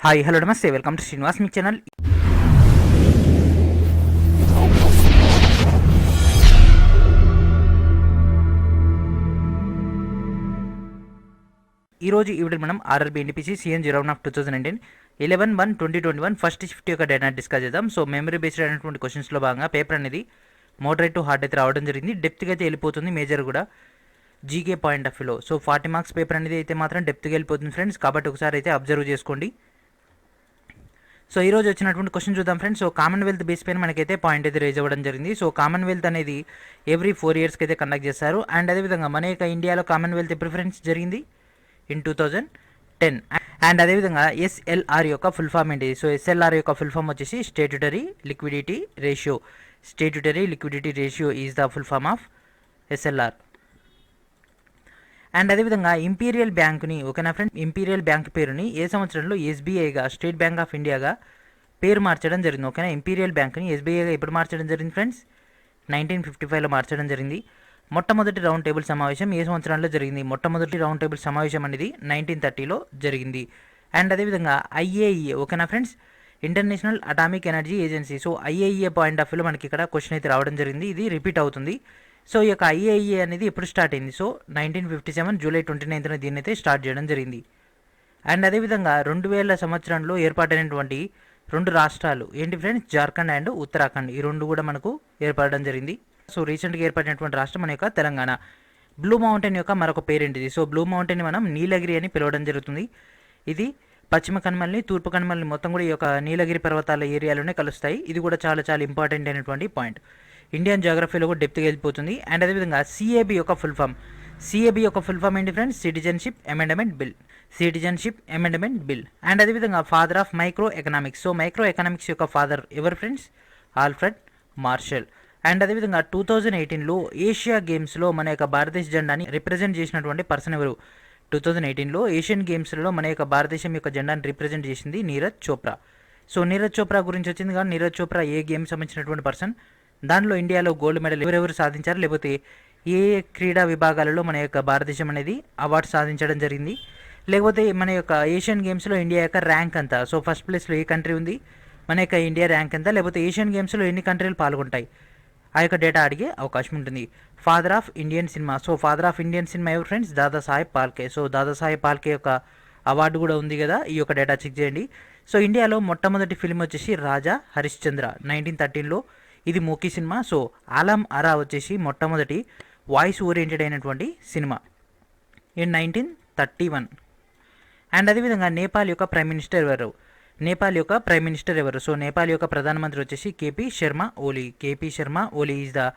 Hi hello నమస్తే welcome to Srinivas మీ channel. ఈరోజు ఈ వీడియో మనం RRB NTPC CEN 01/2019 11/1/2021 first shift యొక్క డేటా డిస్కస్ చేద్దాం. సో మెమరీ బేస్డ్ అయినటువంటి క్వశ్చన్స్లో భాగంగా పేపర్ అనేది మోడరేట్ టు హార్డ్ అయితే రావడం జరిగింది. డెప్త్గా అయితే వెళ్ళిపోతుంది మేజర్ కూడా జీకే పాయింట్ ఆఫ్ వ్యూలో. సో 40 మార్క్స్ పేపర్ అనేది అయితే మాత్రం డెప్త్గా వెళ్ళిపోతుంది ఫ్రెండ్స్, కాబట్టి ఒకసారి అయితే అబ్జర్వ్ చేసుకోండి. సో ఈరోజు వచ్చినటువంటి క్వశ్చన్ చూద్దాం ఫ్రెండ్స్. సో కామన్వెల్త్ బేస్ పైన మనకైతే పాయింట్ అయితే రేజ్ అవ్వడం జరిగింది. సో కామన్వెల్త్ అనేది ఎవ్రీ 4 ఇయర్స్కి అయితే కండక్ట్ చేస్తారు. అండ్ అదేవిధంగా మన యొక్క ఇండియాలో కామన్వెల్త్ ప్రిఫరెన్స్ జరిగింది ఇన్ 2010. అండ్ అదేవిధంగా ఎస్ఎల్ఆర్ యొక్క ఫుల్ ఫామ్ ఏంటి? సో ఎస్ఎల్ఆర్ యొక్క ఫుల్ ఫామ్ వచ్చేసి statutory liquidity ratio. Statutory liquidity ratio is the full form of SLR. And అదేవిధంగా ఇంపీరియల్ బ్యాంక్ని ఓకేనా ఫ్రెండ్, ఇంపీరియల్ బ్యాంక్ పేరుని ఏ సంవత్సరంలో ఎస్బీఐగా స్టేట్ బ్యాంక్ ఆఫ్ ఇండియాగా పేరు మార్చడం జరిగింది? ఓకేనా, ఇంపీరియల్ బ్యాంక్ని ఎస్బీఐగా ఎప్పుడు మార్చడం జరిగింది ఫ్రెండ్స్? 1955లో మార్చడం జరిగింది. మొట్టమొదటి రౌండ్ టేబుల్ సమావేశం ఏ సంవత్సరంలో జరిగింది? మొట్టమొదటి రౌండ్ టేబుల్ సమావేశం అనేది 1930లో జరిగింది. అండ్ అదేవిధంగా ఐఏఈఏ ఓకేనా friends, international atomic energy agency. So IAEA point of వ్యూలో మనకి ఇక్కడ క్వశ్చన్ అయితే రావడం జరిగింది. ఇది రిపీట్ అవుతుంది. సో ఈ యొక్క ఐఏఈఏ అనేది ఎప్పుడు స్టార్ట్ అయింది? సో 1957 జూలై 29న దీన్ని అయితే స్టార్ట్ చేయడం జరిగింది. అండ్ అదేవిధంగా 2000 సంవత్సరంలో ఏర్పాటైనటువంటి 2 రాష్ట్రాలు ఏంటి ఫ్రెండ్స్? జార్ఖండ్ అండ్ ఉత్తరాఖండ్. ఈ రెండు కూడా మనకు ఏర్పడడం జరిగింది. సో రీసెంట్గా ఏర్పడినటువంటి రాష్ట్రం మన యొక్క తెలంగాణ. బ్లూ మౌంటైన్ యొక్క మరొక పేరేంటిది? సో బ్లూ మౌంటైన్ మనం నీలగిరి అని పిలవడం జరుగుతుంది. ఇది పశ్చిమ కనుమల్ని తూర్పు కనుమల్ని మొత్తం కూడా ఈ యొక్క నీలగిరి పర్వతాల ఏరియాలోనే కలుస్తాయి. ఇది కూడా చాలా చాలా ఇంపార్టెంట్ అయినటువంటి పాయింట్. ఇండియన్ జాగ్రఫీలో కూడా డెప్త్గా వెళ్ళిపోతుంది. అండ్ అదేవిధంగా సిఏబి యొక్క ఫుల్ ఫామ్. సిఏబి యొక్క ఫుల్ ఫామ్ ఏంటి friends? Citizenship Amendment Bill. Citizenship Amendment Bill. And అదేవిధంగా father of micro economics. So micro economics యొక్క ఫాదర్ ఎవరు ఫ్రెండ్స్? Alfred Marshall. అండ్ అదేవిధంగా 2018లో ఏషియా గేమ్స్లో మన యొక్క భారతదేశ జెండాని రిప్రజెంట్ చేసినటువంటి పర్సన్ ఎవరు? 2018లో ఏషియన్ గేమ్స్లో మన యొక్క భారతదేశం యొక్క జెండాని రిప్రజెంట్ చేసింది నీరజ్ చోప్రా. సో నీరజ్ చోప్రా గురించి వచ్చింది కానీ నీరజ్ చోప్రా ఏ గేమ్ సంబంధించినటువంటి పర్సన్? దానిలో ఇండియాలో గోల్డ్ మెడల్ ఎవరెవరు సాధించారు, లేకపోతే ఏ క్రీడా విభాగాలలో మన యొక్క భారతదేశం అనేది అవార్డు సాధించడం జరిగింది, లేకపోతే మన యొక్క ఏషియన్ గేమ్స్లో ఇండియా యొక్క ర్యాంక్ అంతా? సో ఫస్ట్ ప్లేస్లో ఏ కంట్రీ ఉంది, మన యొక్క ఇండియా ర్యాంక్ ఎంత, లేకపోతే ఏషియన్ గేమ్స్లో ఎన్ని కంట్రీలు పాల్గొంటాయి, ఆ యొక్క డేటా అడిగే అవకాశం ఉంటుంది. Father of Indian cinema. So father of Indian cinema ఎవరు ఫ్రెండ్స్? దాదాసాహెబ్ ఫాల్కే. సో దాదాసాహెబ్ ఫాల్కే యొక్క అవార్డు కూడా ఉంది కదా, ఈ యొక్క డేటా చెక్ చేయండి. సో ఇండియాలో మొట్టమొదటి ఫిల్మ్ వచ్చేసి రాజా హరిశ్చంద్ర 1913లో. ఇది మూకీ సినిమా. సో ఆలం అరా వచ్చేసి మొట్టమొదటి వాయిస్ ఓరియంటెడ్ అయినటువంటి సినిమా ఇన్ 1931. అండ్ అదేవిధంగా నేపాల్ యొక్క ప్రైమ్ మినిస్టర్ ఎవరు? నేపాల్ యొక్క ప్రైమ్ మినిస్టర్ ఎవరు? సో నేపాల్ యొక్క ప్రధానమంత్రి వచ్చేసి KP Sharma Oli. KP Sharma Oli is the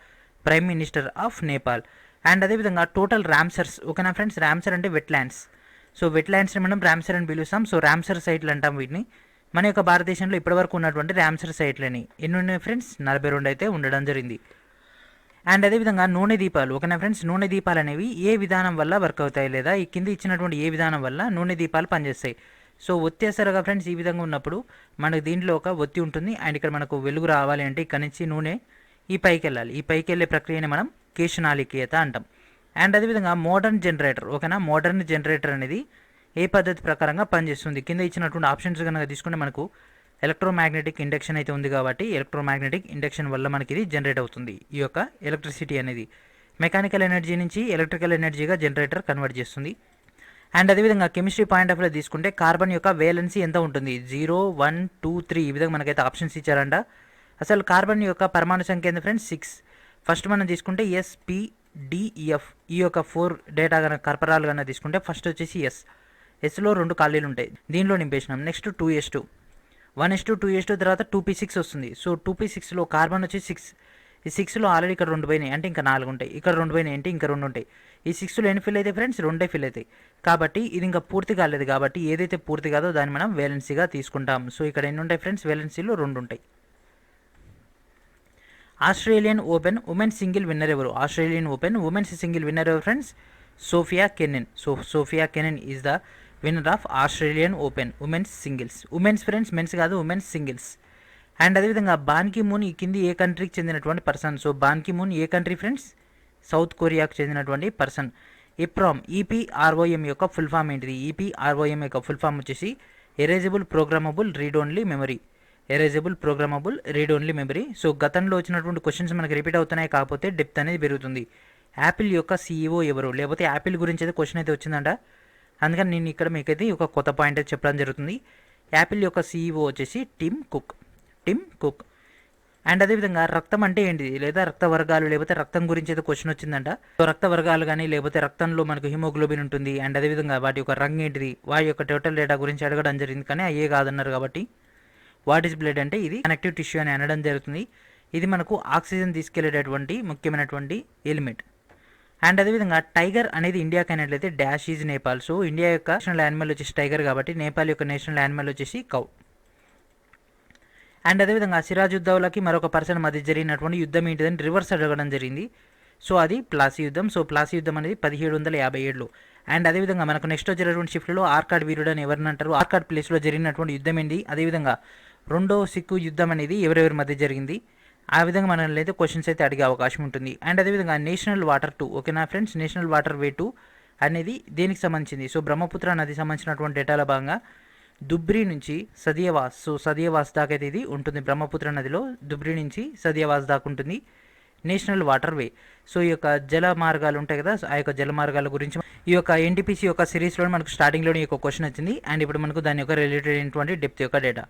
prime minister of Nepal. And అదేవిధంగా టోటల్ ర్యామ్సర్స్ ఓకేనా ఫ్రెండ్స్? ర్యామ్సర్ అంటే వెట్లాండ్స్. సో వెట్లాండ్స్ని మనం ర్యామ్సర్ అని పిలుస్తాం. సో ర్యామ్సర్ సైట్లు అంటాం వీటిని. మన యొక్క భారతదేశంలో ఇప్పటివరకు ఉన్నటువంటి ర్యామ్సర్ సైట్లని ఎన్ని ఉన్నాయి ఫ్రెండ్స్? 42 అయితే ఉండడం జరిగింది. అండ్ అదేవిధంగా నూనె దీపాలు ఓకేనా ఫ్రెండ్స్? నూనె దీపాలు అనేవి ఏ విధానం వల్ల వర్క్ అవుతాయి, లేదా ఈ కింద ఇచ్చినటువంటి ఏ విధానం వల్ల నూనె దీపాలు పనిచేస్తాయి? సో ఒత్తేసారుగా ఫ్రెండ్స్ ఈ విధంగా ఉన్నప్పుడు మనకు దీంట్లో ఒక ఒత్తి ఉంటుంది. అండ్ ఇక్కడ మనకు వెలుగు రావాలి అంటే ఇక్కడ నుంచి నూనె ఈ పైకి వెళ్ళాలి. ఈ పైకి వెళ్ళే ప్రక్రియని మనం కేశనాళికీయత అంటాం. అండ్ అదేవిధంగా మోడర్న్ జనరేటర్ ఓకేనా? మోడర్న్ జనరేటర్ అనేది ఏ పద్ధతి ప్రకారంగా పనిచేస్తుంది? కింద ఇచ్చినటువంటి ఆప్షన్స్ కనుక తీసుకుంటే మనకు ఎలక్ట్రోమాగ్నెటిక్ ఇండక్షన్ అయితే ఉంది కాబట్టి ఎలక్ట్రోమాగ్నెటిక్ ఇండక్షన్ వల్ల మనకి ఇది జనరేట్ అవుతుంది. ఈ యొక్క ఎలక్ట్రిసిటీ అనేది మెకానికల్ ఎనర్జీ నుంచి ఎలక్ట్రికల్ ఎనర్జీగా జనరేటర్ కన్వర్ట్ చేస్తుంది. అండ్ అదేవిధంగా కెమిస్ట్రీ పాయింట్ ఆఫ్ వ్యూలో తీసుకుంటే కార్బన్ యొక్క వేలెన్సీ ఎంత ఉంటుంది? 0, 1, 2, 3 ఈ విధంగా మనకైతే ఆప్షన్స్ ఇచ్చారంట. అసలు కార్బన్ యొక్క పరమాణు సంఖ్య ఎంత ఫ్రెండ్స్? 6. ఫస్ట్ మనం తీసుకుంటే SPDEF ఈ యొక్క 4 డేటా కనుక కర్పరాలు కనుక తీసుకుంటే ఫస్ట్ వచ్చేసి ఎస్లో 2 ఖాళీలు ఉంటాయి, దీనిలో నింపేసినాం. నెక్స్ట్ 2s2, 1s2, 2s2 తర్వాత 2p6 వస్తుంది. సో 2p6లో కార్బన్ వచ్చి 6. ఈ 6లో ఆల్రెడీ ఇక్కడ 2 పోయినాయి అంటే ఇంకా 4 ఉంటాయి, ఇక్కడ 2 పోయినాయి అంటే ఇంకా 2 ఉంటాయి. ఈ 6లో ఎన్ని ఫిల్ అయితే ఫ్రెండ్స్? 2 ఫిల్ అవుతాయి. కాబట్టి ఇది ఇంకా పూర్తి కాలేదు, కాబట్టి ఏదైతే పూర్తి కాదో దాన్ని మనం వేలెన్సీగా తీసుకుంటాం. సో ఇక్కడ ఎన్ని ఉంటాయి ఫ్రెండ్స్? వేలెన్సీలో 2 ఉంటాయి. Australian Open women's single winner ఎవరు? Australian Open women's single winner ఎవరు friends? Sofia Kenin. So Sofia Kenin is the winner of Australian Open women's singles. Women's friends, men's కాదు, ఉమెన్స్ సింగిల్స్. అండ్ అదేవిధంగా Ban Ki Moon ఈ కింది ఏ కంట్రీకి చెందినటువంటి person? So Ban Ki Moon ఏ country friends? South కొరియాకు చెందినటువంటి పర్సన్. ఇప్రామ్ ఈపీఆర్ఓఎం యొక్క ఫుల్ ఫామ్ ఏంటిది? ఈపీఆర్ఓఎం యొక్క ఫుల్ ఫామ్ వచ్చేసి erasable programmable read only memory. Erasable programmable read only memory. So గతంలో వచ్చినటువంటి క్వశ్చన్స్ మనకి రిపీట్ అవుతున్నాయి, కాకపోతే డెప్త్ అనేది పెరుగుతుంది. యాపిల్ యొక్క సీఈఓ ఎవరు, లేకపోతే యాపిల్ గురించి అయితే క్వశ్చన్ అయితే వచ్చిందంట. అందుకని నేను ఇక్కడ మీకైతే ఒక కొత్త పాయింట్ అయితే చెప్పడం జరుగుతుంది. యాపిల్ యొక్క సీఈఓ వచ్చేసి టిమ్ కుక్. అండ్ అదేవిధంగా రక్తం అంటే ఏంటిది, లేదా రక్త వర్గాలు, లేకపోతే రక్తం గురించి అయితే క్వశ్చన్ వచ్చిందంట. సో రక్త వర్గాలు కానీ, లేకపోతే రక్తంలో మనకు హిమోగ్లోబిన్ ఉంటుంది, అండ్ అదేవిధంగా వాటి యొక్క రంగు ఏంటిది, వాటి యొక్క టోటల్ డేటా గురించి అడగడం జరిగింది. కానీ అయ్యే కాదన్నారు కాబట్టి వాట్ ఈస్ బ్లడ్ అంటే ఇది కనెక్టివ్ టిష్యూ అని అనడం జరుగుతుంది. ఇది మనకు ఆక్సిజన్ తీసుకెళ్లేటటువంటి ముఖ్యమైనటువంటి ఎలిమెంట్. అండ్ అదేవిధంగా టైగర్ అనేది ఇండియాకి అయినట్లయితే dash is Nepal. So India యొక్క నేషనల్ యానిమల్ వచ్చేసి టైగర్ కాబట్టి నేపాల్ యొక్క నేషనల్ యానిమల్ వచ్చేసి కౌ. అండ్ అదేవిధంగా సిరాజుద్దౌలాకి మరొక పర్సన్ మధ్య జరిగినటువంటి యుద్ధం ఏంటిదని రివర్స్ అడగడం జరిగింది. సో అది ప్లాసీ యుద్ధం. సో ప్లాసీ యుద్ధం అనేది 1757లో. అండ్ అదేవిధంగా మనకు నెక్స్ట్ జరిగినటువంటి షిఫ్ట్లో ఆర్కాడ్ వీరుడు అని ఎవరిని అంటారు, ఆర్కాడ్ ప్లేస్లో జరిగినటువంటి యుద్ధం ఏంటి, అదేవిధంగా రెండో సిక్కు యుద్ధం అనేది ఎవరెవరి మధ్య జరిగింది, ఆ విధంగా మనల్ని అయితే క్వశ్చన్స్ అయితే అడిగే అవకాశం ఉంటుంది. అండ్ అదేవిధంగా నేషనల్ వాటర్ 2, ఓకేనా ఫ్రెండ్స్, నేషనల్ వాటర్ వే 2 అనేది దేనికి సంబంధించింది. సో బ్రహ్మపుత్ర నదికి సంబంధించినటువంటి డేటాలో భాగంగా దుబ్రి నుంచి సదియవాస్, సో సదియవాస్ దాకా అయితే ఇది ఉంటుంది. బ్రహ్మపుత్ర నదిలో దుబ్రి నుంచి సదియవాస్ దాకా ఉంటుంది నేషనల్ వాటర్ వే. సో ఈ యొక్క జల మార్గాలు ఉంటాయి కదా, ఆ యొక్క జల మార్గాల గురించి ఈ యొక్క ఎన్టీపీసీ యొక్క సిరీస్లో మనకు స్టార్టింగ్లోనే ఈ యొక్క క్వశ్చన్ వచ్చింది. అండ్ ఇప్పుడు మనకు దాని యొక్క రిలేటెడ్ అయినటువంటి డెప్త్ యొక్క డేటా.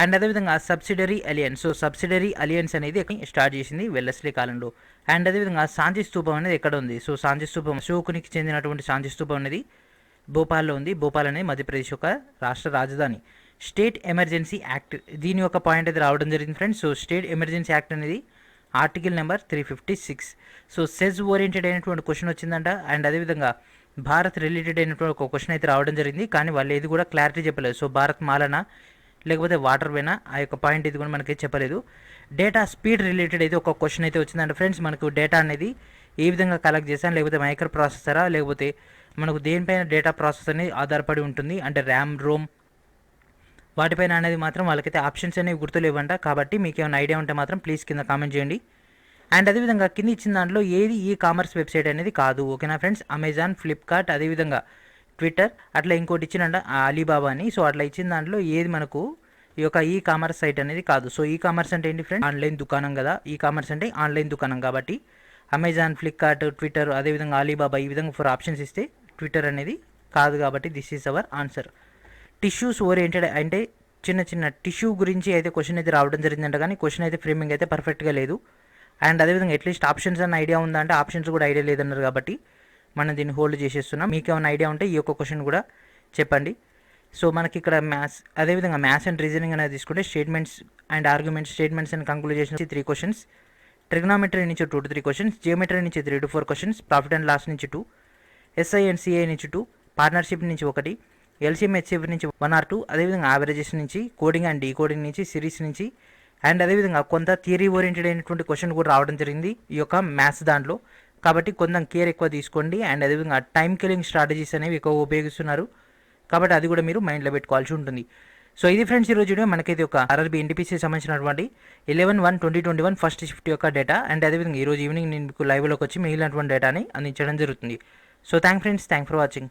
అండ్ అదేవిధంగా subsidiary alliance, so subsidiary alliance అనేది స్టార్ట్ చేసింది వెల్లస్లీ కాలంలో. అండ్ అదేవిధంగా శాంతి స్తూపం అనేది ఎక్కడ ఉంది, సో శాంతి స్తూపం అశోకునికి చెందినటువంటి శాంతి స్తూపం అనేది భోపాల్లో ఉంది. భోపాల్ అనేది మధ్యప్రదేశ్ యొక్క రాష్ట్ర రాజధాని. స్టేట్ ఎమర్జెన్సీ యాక్ట్, దీని యొక్క పాయింట్ అయితే రావడం జరిగింది friends. So state emergency act అనేది ఆర్టికల్ నెంబర్ 356. సో సెజ్ ఓరియంటెడ్ అయినటువంటి క్వశ్చన్ వచ్చిందంట. అండ్ అదేవిధంగా భారత్ రిలేటెడ్ అయినటువంటి ఒక క్వశ్చన్ అయితే రావడం జరిగింది, కానీ వాళ్ళు ఏది కూడా క్లారిటీ చెప్పలేదు. సో భారత్ మాలనా లేకపోతే వాటర్ వేనా, ఆ యొక్క పాయింట్ ఇది కూడా మనకి చెప్పలేదు. డేటా స్పీడ్ రిలేటెడ్ అయితే ఒక క్వశ్చన్ అయితే వచ్చిందంటే ఫ్రెండ్స్, మనకు డేటా అనేది ఏ విధంగా కలెక్ట్ చేస్తాం, లేకపోతే మైక్రో ప్రాసెసరా, లేకపోతే మనకు దేనిపైన డేటా ప్రాసెస్ అనేది ఆధారపడి ఉంటుంది, అంటే ర్యామ్, రోమ్ వాటిపైన అనేది మాత్రం వాళ్ళకైతే ఆప్షన్స్ అనేవి గుర్తులేవంట. కాబట్టి మీకు ఏమైనా ఐడియా ఉంటే మాత్రం ప్లీజ్ కింద కామెంట్ చేయండి. అండ్ అదేవిధంగా కింద ఇచ్చిన దాంట్లో ఏది ఈ కామర్స్ వెబ్సైట్ అనేది కాదు, ఓకేనా ఫ్రెండ్స్. అమెజాన్, ఫ్లిప్కార్ట్, అదేవిధంగా ట్విట్టర్, అట్లా ఇంకోటి ఇచ్చినంట అలీబాబా అని. సో అట్లా ఇచ్చిన దాంట్లో ఏది మనకు ఈ యొక్క ఈ కామర్స్ సైట్ అనేది కాదు. సో ఈ కామర్స్ అంటే ఏంటి ఫ్రెండ్స్, ఆన్లైన్ దుకాణం కదా. ఈ కామర్స్ అంటే ఆన్లైన్ దుకాణం కాబట్టి అమెజాన్, ఫ్లిప్కార్ట్, ట్విట్టర్, అదేవిధంగా అలీబాబా ఈ విధంగా 4 ఆప్షన్స్ ఇస్తే ట్విట్టర్ అనేది కాదు. కాబట్టి this is our answer. Tissues oriented అంటే చిన్న చిన్న టిష్యూ గురించి అయితే క్వశ్చన్ అయితే రావడం జరిగిందంట, కానీ క్వశ్చన్ అయితే ఫ్రేమింగ్ అయితే పర్ఫెక్ట్గా లేదు. అండ్ అదేవిధంగా అట్లీస్ట్ ఆప్షన్స్ అన్న ఐడియా ఉందంటే ఆప్షన్స్ కూడా ఐడియా లేదన్నారు, కాబట్టి మనం దీన్ని హోల్డ్ చేసేస్తున్నాం. మీకు ఏమైనా ఐడియా ఉంటే ఈ యొక్క క్వశ్చన్ కూడా చెప్పండి. సో మనకి ఇక్కడ మ్యాథ్స్, అదేవిధంగా మ్యాథ్స్ అండ్ రీజనింగ్ అనేది తీసుకుంటే statements and arguments, statements and conclusion 3 questions, trigonometry నుంచి 2 to 3 క్వశ్చన్స్, జియోమెట్రీ నుంచి 3 to 4 questions, profit and loss నుంచి 2, ఎస్ఐ అండ్ సిఐ నుంచి 2, పార్ట్నర్షిప్ నుంచి 1, ఎల్సీఎం హెచ్సిఎఫ్ నుంచి 1 or 2, అదేవిధంగా యావరేజెస్ నుంచి, కోడింగ్ అండ్ డీకోడింగ్ నుంచి, సిరీస్ నుంచి, అండ్ అదేవిధంగా కొంత థియరీ ఓరియంటెడ్ అయినటువంటి క్వశ్చన్ కూడా రావడం జరిగింది ఈ యొక్క మ్యాథ్స్ దాంట్లో. కాబట్టి కొంచెం కేర్ ఎక్కువ తీసుకోండి. అండ్ అదేవిధంగా టైం కిల్లింగ్ స్ట్రాటజీస్ అనేవి ఎక్కువ ఉపయోగిస్తున్నారు, కాబట్టి అది కూడా మీరు మైండ్లో పెట్టుకోవాల్సి ఉంటుంది. సో ఇది ఫ్రెండ్స్ ఈరోజు వీడియో. మనకైతే ఒక ఆర్ఆర్బీ ఎన్టీపీసీ సంబంధించినటువంటి 11/1/2021 ఫస్ట్ షిఫ్ట్ యొక్క డేటా, అండ్ అదేవిధంగా ఈరోజు ఈవినింగ్ నేను మీకు లైవ్లోకి వచ్చి మిగిలినటువంటి డేటాని అందించడం జరుగుతుంది. So thank for watching.